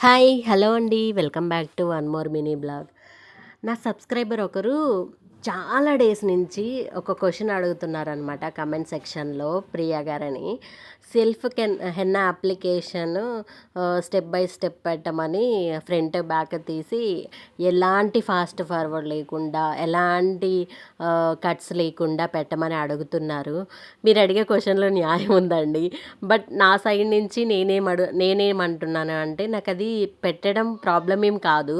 Hi! Hello అండి. Welcome back to one more mini blog. నా subscriber ఒకరు చాలా డేస్ నుంచి ఒక క్వెషన్ అడుగుతున్నారనమాట కమెంట్ సెక్షన్‌లో ప్రియా గారని. Henna application step by step పెట్టమని ఫ్రంట్, బ్యాక్ తీసి ఎలాంటి ఫాస్ట్ ఫార్వర్డ్ లేకుండా, ఎలాంటి కట్స్ లేకుండా పెట్టమని అడుగుతున్నారు. మీరు అడిగే క్వెషన్‌లో న్యాయం ఉందండి. బట్ నా సైడ్ నుంచి నేనేమంటున్నాను అంటే నాకది పెట్టడం ప్రాబ్లమ్ ఏం కాదు.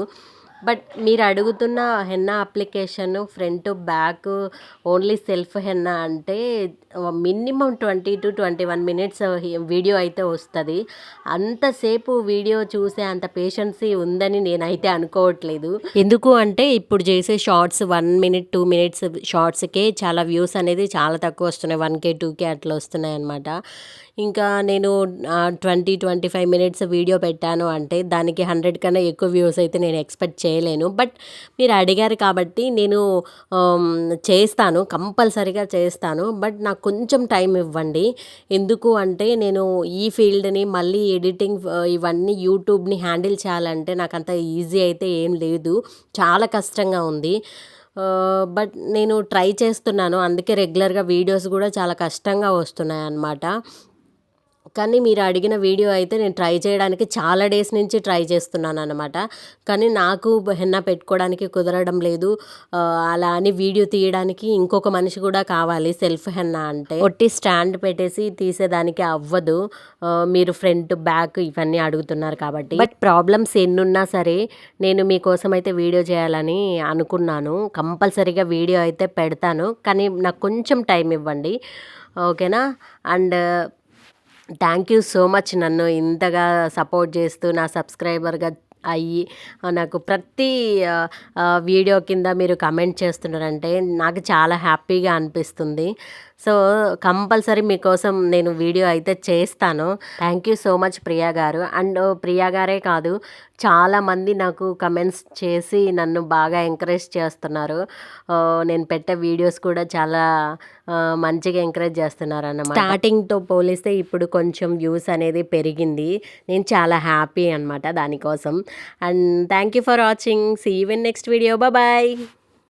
బట్ మీరు అడుగుతున్న henna application front, back only self henna అంటే మినిమమ్ 20-21 మినిట్స్ వీడియో అయితే వస్తది. అంతసేపు వీడియో చూసే అంత పేషెన్సీ ఉందని నేనైతే అనుకోవట్లేదు. ఎందుకు అంటే ఇప్పుడు చేసే షార్ట్స్ 1 మినిట్, 2 మినిట్స్ షార్ట్స్‌కే చాలా వ్యూస్ అనేది చాలా తక్కువ వస్తున్నాయి. 1K, 2K అట్లా వస్తున్నాయన్నమాట. ఇంకా నేను 20-25 మినిట్స్ వీడియో పెట్టాను అంటే దానికి 100 కన్నా ఎక్కువ వ్యూస్ అయితే నేను ఎక్స్‌పెక్ట్ చేయలేను. బట్ మీరు అడిగారు కాబట్టి నేను చేస్తాను. కంపల్సరీగా చేస్తాను. బట్ నాకు కొంచెం టైం ఇవ్వండి. ఎందుకు అంటే నేను ఈ ఫీల్డ్‌ని మళ్ళీ ఎడిటింగ్ ఇవన్నీ యూట్యూబ్‌ని హ్యాండిల్ చేయాలంటే నాకంత ఈజీ అయితే ఏం లేదు. చాలా కష్టంగా ఉంది. బట్ నేను ట్రై చేస్తున్నాను. అందుకే రెగ్యులర్‌గా వీడియోస్ కూడా చాలా కష్టంగా వస్తున్నాయన్నమాట. కానీ మీరు అడిగిన వీడియో అయితే నేను ట్రై చేయడానికి చాలా డేస్ నుంచి ట్రై చేస్తున్నాననమాట. కానీ నాకు హెన్నా పెట్టుకోవడానికి కుదరడం లేదు. అలా అని వీడియో తీయడానికి ఇంకొక మనిషి కూడా కావాలి సెల్ఫ్ హెన్నా అంటే. ఒట్టి స్టాండ్ పెట్టేసి తీసేదానికి అవ్వదు. మీరు ఫ్రంట్, బ్యాక్ ఇవన్నీ అడుగుతున్నారు కాబట్టి. బట్ ప్రాబ్లమ్స్ ఎన్నున్నా సరే నేను మీకోసం అయితే వీడియో చేయాలని అనుకున్నాను. కంపల్సరీగా వీడియో అయితే పెడతాను. కానీ నాకు కొంచెం టైం ఇవ్వండి. ఓకేనా? And thank you so much నన్ను ఇంతగా సపోర్ట్ చేస్తూ నా సబ్స్క్రైబర్‌గా అయ్యి నాకు ప్రతి వీడియో కింద మీరు కమెంట్ చేస్తున్నారంటే నాకు చాలా హ్యాపీగా అనిపిస్తుంది. సో, కంపల్సరీ మీకోసం నేను వీడియో అయితే చేస్తాను. Thank you so much Priya గారు. అండ్ ప్రియా గారే కాదు, చాలామంది నాకు కమెంట్స్ చేసి నన్ను బాగా ఎంకరేజ్ చేస్తున్నారు. నేను పెట్టే వీడియోస్ కూడా చాలా మంచిగా ఎంకరేజ్ చేస్తున్నారన్నమాట. స్టార్టింగ్‌తో పోలిస్తే ఇప్పుడు కొంచెం వ్యూస్ అనేది పెరిగింది. నేను చాలా హ్యాపీ అనమాట దానికోసం. And thank you for watching. See you in next video. Bye.